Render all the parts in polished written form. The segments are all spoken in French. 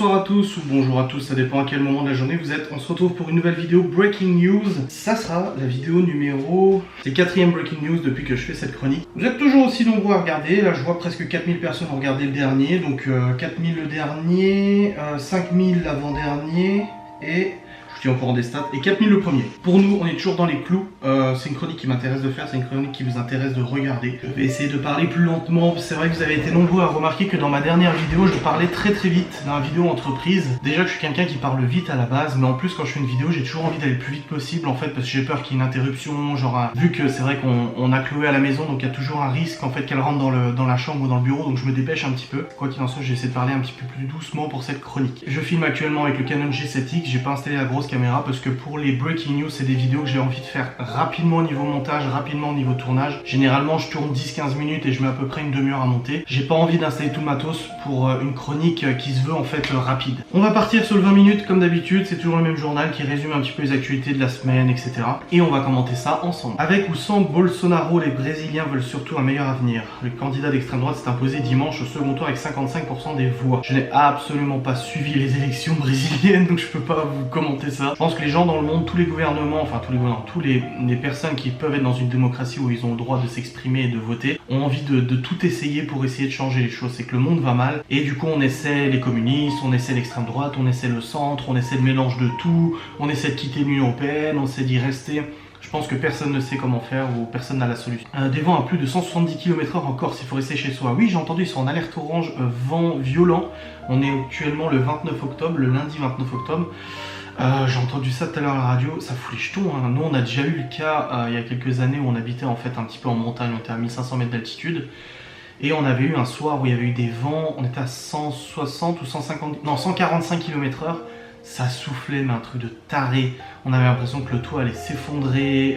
Bonsoir à tous ou bonjour à tous, ça dépend à quel moment de la journée vous êtes. On se retrouve pour une nouvelle vidéo Breaking News. Ça sera la vidéo numéro... C'est 4ème Breaking News depuis que je fais cette chronique. Vous êtes toujours aussi nombreux à regarder. Là je vois presque 4000 personnes ont regardé le dernier. Donc 4000 le dernier, 5000 l'avant-dernier et... Je suis en courant des stats, et 4000 le premier. Pour nous, on est toujours dans les clous. C'est une chronique qui m'intéresse de faire, c'est une chronique qui vous intéresse de regarder. Je vais essayer de parler plus lentement. C'est vrai que vous avez été nombreux à remarquer que dans ma dernière vidéo, je parlais très vite dans la vidéo entreprise. Déjà que je suis quelqu'un qui parle vite à la base, mais en plus quand je fais une vidéo, j'ai toujours envie d'aller le plus vite possible en fait, parce que j'ai peur qu'il y ait une interruption. Genre, vu que c'est vrai qu'on a Chloé à la maison, donc il y a toujours un risque en fait qu'elle rentre dans la chambre ou dans le bureau, donc je me dépêche un petit peu. Quoi qu'il en soit, j'ai essayé de parler un petit peu plus doucement pour cette chronique. Je filme actuellement avec le Canon G7X, j'ai pas installé la grosse caméra parce que pour les breaking news, c'est des vidéos que j'ai envie de faire rapidement au niveau montage, rapidement au niveau tournage. Généralement, je tourne 10-15 minutes et je mets à peu près une demi-heure à monter. J'ai pas envie d'installer tout le matos pour une chronique qui se veut en fait rapide. On va partir sur le 20 minutes comme d'habitude, c'est toujours le même journal qui résume un petit peu les actualités de la semaine, etc. Et on va commenter ça ensemble. Avec ou sans Bolsonaro, les Brésiliens veulent surtout un meilleur avenir. Le candidat d'extrême droite s'est imposé dimanche au second tour avec 55% des voix. Je n'ai absolument pas suivi les élections brésiliennes, donc je peux pas vous commenter ça. Je pense que les gens dans le monde, tous les gouvernements, enfin tous les gouvernements, les personnes qui peuvent être dans une démocratie où ils ont le droit de s'exprimer et de voter, ont envie de tout essayer pour essayer de changer les choses. C'est que le monde va mal, et du coup on essaie les communistes, on essaie l'extrême droite, on essaie le centre, on essaie le mélange de tout, on essaie de quitter l'Union Européenne, on essaie d'y rester. Je pense que personne ne sait comment faire ou personne n'a la solution. Des vents à plus de 170 km/h en Corse, il faut rester chez soi. Oui, j'ai entendu, ils sont en alerte orange, vent violent. On est actuellement le 29 octobre, le lundi 29 octobre. J'ai entendu ça tout à l'heure à la radio, ça fout les jetons. Hein. Nous, on a déjà eu le cas il y a quelques années où on habitait en fait un petit peu en montagne, on était à 1500 mètres d'altitude. Et on avait eu un soir où il y avait eu des vents, on était à 160 ou 150, non 145 km/h. Ça soufflait, mais un truc de taré. On avait l'impression que le toit allait s'effondrer.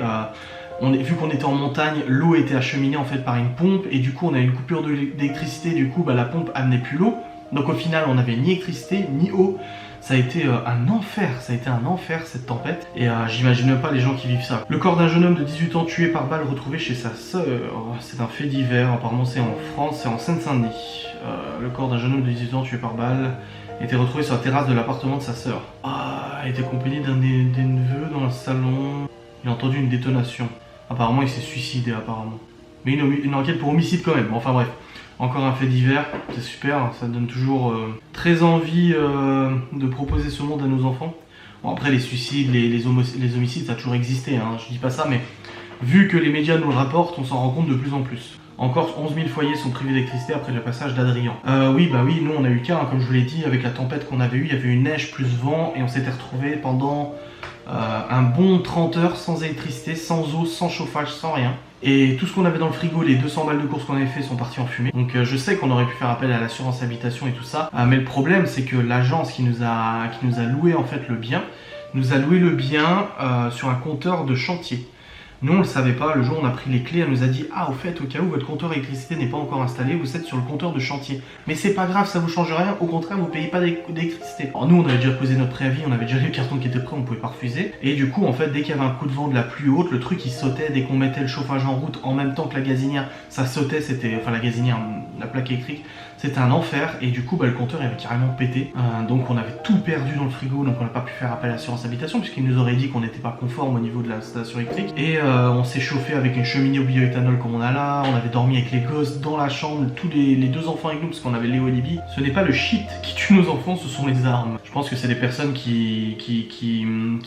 Vu qu'on était en montagne, l'eau était acheminée en fait par une pompe. Et du coup, on a eu une coupure d'électricité. Du coup, la pompe amenait plus l'eau. Donc au final, on n'avait ni électricité, ni eau. Ça a été un enfer, cette tempête. Et j'imagine pas les gens qui vivent ça. Le corps d'un jeune homme de 18 ans tué par balle retrouvé chez sa sœur. C'est un fait divers, apparemment c'est en France, c'est en Seine-Saint-Denis. Le corps d'un jeune homme de 18 ans tué par balle était retrouvé sur la terrasse de l'appartement de sa sœur. Il était accompagné d'un des neveux dans le salon. Il a entendu une détonation. Apparemment il s'est suicidé apparemment. Mais une enquête pour homicide quand même, enfin bref. Encore un fait divers, c'est super, ça donne toujours très envie de proposer ce monde à nos enfants. Bon, après les suicides, les homicides, ça a toujours existé, hein, je dis pas ça, mais vu que les médias nous le rapportent, on s'en rend compte de plus en plus. Encore 11 000 foyers sont privés d'électricité après le passage d'Adrien. Oui, nous on a eu le cas, hein, comme je vous l'ai dit, avec la tempête qu'on avait eue, il y avait eu neige plus vent et on s'était retrouvés pendant un bon 30 heures sans électricité, sans eau, sans chauffage, sans rien. Et tout ce qu'on avait dans le frigo, les 200 balles de course qu'on avait fait sont partis en fumée. Donc je sais qu'on aurait pu faire appel à l'assurance habitation et tout ça. Mais le problème c'est que l'agence qui nous a loué en fait le bien, nous a loué le bien sur un compteur de chantier. Nous on le savait pas, le jour où on a pris les clés, elle nous a dit au fait au cas où votre compteur d'électricité n'est pas encore installé, vous êtes sur le compteur de chantier. Mais c'est pas grave, ça vous change rien, au contraire vous payez pas d'électricité. Alors nous on avait déjà posé notre préavis, on avait déjà les cartons qui étaient prêts, on pouvait pas refuser. Et du coup en fait dès qu'il y avait un coup de vent de la pluie haute, le truc il sautait, dès qu'on mettait le chauffage en route en même temps que la gazinière, ça sautait, c'était, enfin la gazinière, la plaque électrique, c'était un enfer. Et du coup le compteur il avait carrément pété. Donc on avait tout perdu dans le frigo, donc on n'a pas pu faire appel à l'assurance habitation puisqu'ils nous auraient dit qu'on n'était pas conforme au niveau de l'installation électrique. Et on s'est chauffé avec une cheminée au bioéthanol comme on a là, on avait dormi avec les gosses dans la chambre, tous les deux enfants avec nous parce qu'on avait Léo et Libby. Ce n'est pas le shit qui tue nos enfants, ce sont les armes. Je pense que c'est des personnes qui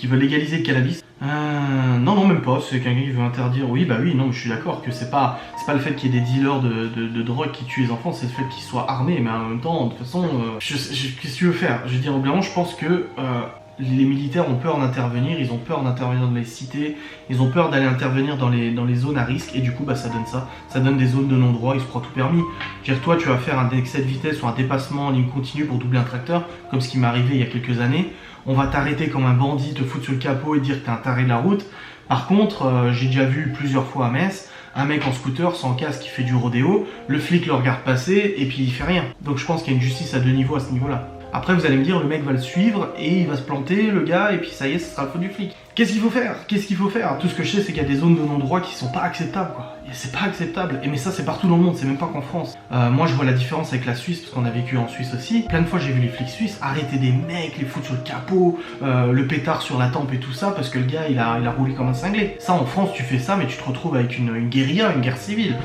veulent légaliser le cannabis. Non, même pas, c'est quelqu'un qui veut interdire. Oui, non, je suis d'accord que c'est pas le fait qu'il y ait des dealers de drogue qui tuent les enfants, c'est le fait qu'ils soient armés, mais en même temps, de toute façon, qu'est-ce que tu veux faire? Je veux dire, vraiment, je pense que les militaires ont peur d'intervenir, ils ont peur d'intervenir dans les cités, ils ont peur d'aller intervenir dans les zones à risque, et du coup ça donne ça. Ça donne des zones de non-droit, ils se croient tout permis. Je veux dire, toi tu vas faire un excès de vitesse ou un dépassement en ligne continue pour doubler un tracteur, comme ce qui m'est arrivé il y a quelques années. On va t'arrêter comme un bandit, te foutre sur le capot et dire que t'es un taré de la route. Par contre, j'ai déjà vu plusieurs fois à Metz, un mec en scooter sans casque qui fait du rodéo, le flic le regarde passer et puis il fait rien. Donc je pense qu'il y a une justice à deux niveaux à ce niveau-là. Après vous allez me dire, le mec va le suivre et il va se planter, le gars, et puis ça y est, ce sera le faute du flic. Qu'est-ce qu'il faut faire? Qu'est-ce qu'il faut faire? Tout ce que je sais, c'est qu'il y a des zones de non-droit qui sont pas acceptables, quoi. Et c'est pas acceptable. Et mais ça, c'est partout dans le monde, c'est même pas qu'en France. Moi, je vois la différence avec la Suisse, parce qu'on a vécu en Suisse aussi. Plein de fois, j'ai vu les flics suisses arrêter des mecs, les foutre sur le capot, le pétard sur la tempe et tout ça, parce que le gars, il a roulé comme un cinglé. Ça, en France, tu fais ça, mais tu te retrouves avec une guérilla, une guerre civile.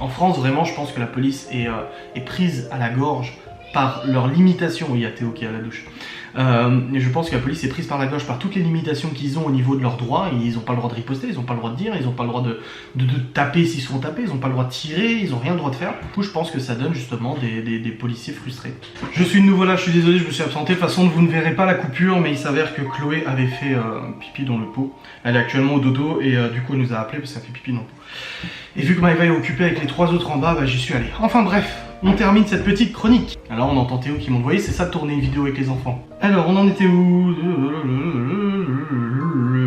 En France, vraiment, je pense que la police est prise à la gorge par leurs limitations. Oui, il y a Théo qui est à la douche. Je pense que la police est prise par la gorge par toutes les limitations qu'ils ont au niveau de leurs droits. Ils n'ont pas le droit de riposter, ils n'ont pas le droit de dire, ils n'ont pas le droit de taper s'ils sont tapés, ils n'ont pas le droit de tirer, ils n'ont rien le droit de faire. Du coup, je pense que ça donne justement des policiers frustrés. Je suis de nouveau là, je suis désolé, je me suis absenté. De toute façon, vous ne verrez pas la coupure, mais il s'avère que Chloé avait fait pipi dans le pot. Elle est actuellement au dodo et du coup, elle nous a appelé parce qu'elle fait pipi dans le pot. Et vu que Maëva est occupée avec les 3 autres en bas, bah, j'y suis allé. Enfin bref, on termine cette petite chronique. Alors on entend Théo qui monte. Vous voyez, c'est ça de tourner une vidéo avec les enfants. Alors on en était où?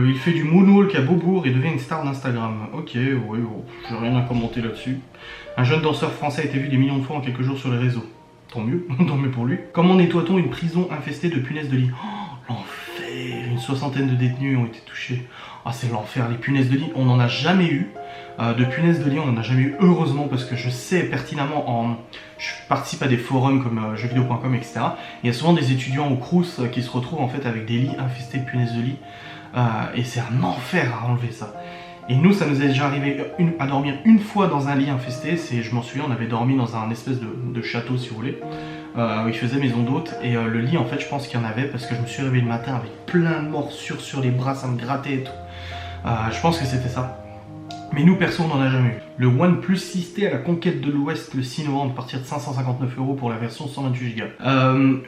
Il fait du moonwalk à Beaubourg et devient une star d'Instagram. Ok, oui, bon, j'ai rien à commenter là-dessus. Un jeune danseur français a été vu des millions de fois en quelques jours sur les réseaux. Tant mieux, tant mieux pour lui. Comment nettoie-t-on une prison infestée de punaises de lit? Oh, l'enfer! Une 60aine de détenus ont été touchés. Ah, c'est l'enfer, les punaises de lit, on n'en a jamais eu. De punaises de lit, on n'en a jamais eu, heureusement, parce que je sais pertinemment, je participe à des forums comme jeuxvideo.com, etc. Il y a souvent des étudiants au Crous qui se retrouvent en fait avec des lits infestés de punaises de lit. Et c'est un enfer à enlever ça. Et nous, ça nous est déjà arrivé à dormir une fois dans un lit infesté. Je m'en souviens, on avait dormi dans un espèce de château, si vous voulez, où il faisait maison d'hôte. Et le lit, en fait, je pense qu'il y en avait parce que je me suis réveillé le matin avec plein de morsures sur les bras, ça me grattait et tout. Je pense que c'était ça. Mais nous, perso, on n'en a jamais eu. Le OnePlus 6T à la conquête de l'Ouest le 6 novembre, à partir de 559 € pour la version 128 Go.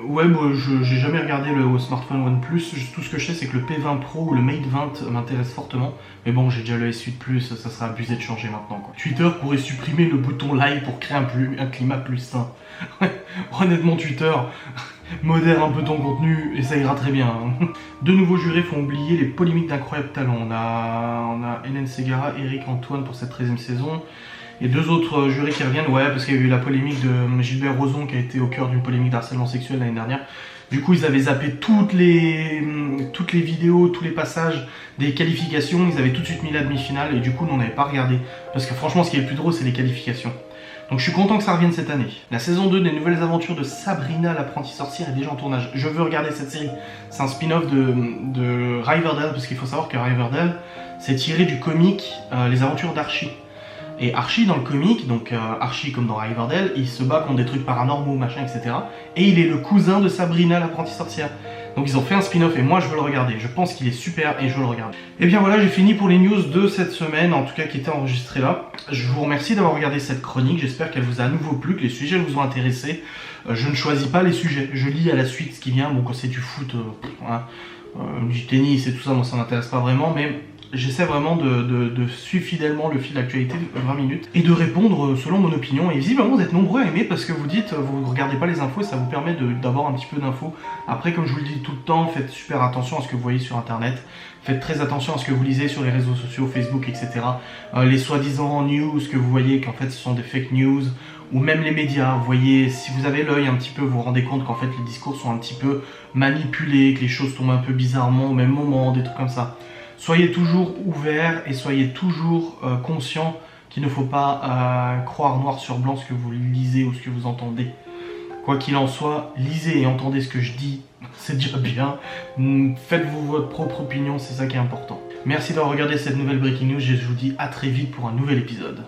Ouais, bon, j'ai jamais regardé le smartphone OnePlus. Tout ce que je sais, c'est que le P20 Pro ou le Mate 20 m'intéresse fortement. Mais bon, j'ai déjà le S8 Plus, ça sera abusé de changer maintenant, quoi. Twitter pourrait supprimer le bouton like pour créer un climat plus sain. Honnêtement, Twitter, modère un peu ton contenu et ça ira très bien. De nouveaux jurés font oublier les polémiques d'incroyable talent. On a Hélène Ségara, Eric Antoine pour cette 13e saison. Et 2 autres jurés qui reviennent, ouais, parce qu'il y a eu la polémique de Gilbert Rozon qui a été au cœur d'une polémique d'harcèlement sexuel l'année dernière. Du coup, ils avaient zappé toutes les vidéos, tous les passages des qualifications. Ils avaient tout de suite mis la demi-finale et du coup, nous, on n'avait pas regardé. Parce que franchement, ce qui est le plus drôle, c'est les qualifications. Donc je suis content que ça revienne cette année. La saison 2 des nouvelles aventures de Sabrina l'apprentie sorcière est déjà en tournage. Je veux regarder cette série. C'est un spin-off de Riverdale, parce qu'il faut savoir que Riverdale, c'est tiré du comic Les aventures d'Archie. Et Archie dans le comic, donc Archie comme dans Riverdale, il se bat contre des trucs paranormaux, machin, etc. Et il est le cousin de Sabrina l'apprentie sorcière. Donc ils ont fait un spin-off et moi je veux le regarder. Je pense qu'il est super et je veux le regarder. Et bien voilà, j'ai fini pour les news de cette semaine, en tout cas qui étaient enregistrées là. Je vous remercie d'avoir regardé cette chronique. J'espère qu'elle vous a à nouveau plu, que les sujets vous ont intéressé. Je ne choisis pas les sujets. Je lis à la suite ce qui vient. Bon, quand c'est du foot, du tennis et tout ça, moi ça m'intéresse pas vraiment. Mais j'essaie vraiment de suivre fidèlement le fil d'actualité de 20 minutes et de répondre selon mon opinion. Et visiblement vous êtes nombreux à aimer parce que vous dites, vous regardez pas les infos et ça vous permet d'avoir un petit peu d'infos. Après, comme je vous le dis tout le temps, faites super attention à ce que vous voyez sur internet. Faites très attention à ce que vous lisez sur les réseaux sociaux, Facebook, etc. Les soi-disant news que vous voyez qu'en fait ce sont des fake news, ou même les médias. Vous voyez, si vous avez l'œil un petit peu, vous vous rendez compte qu'en fait les discours sont un petit peu manipulés, que les choses tombent un peu bizarrement au même moment, des trucs comme ça. Soyez toujours ouverts et soyez toujours conscients qu'il ne faut pas croire noir sur blanc ce que vous lisez ou ce que vous entendez. Quoi qu'il en soit, lisez et entendez ce que je dis, c'est déjà bien. Faites-vous votre propre opinion, c'est ça qui est important. Merci d'avoir regardé cette nouvelle Breaking News et je vous dis à très vite pour un nouvel épisode.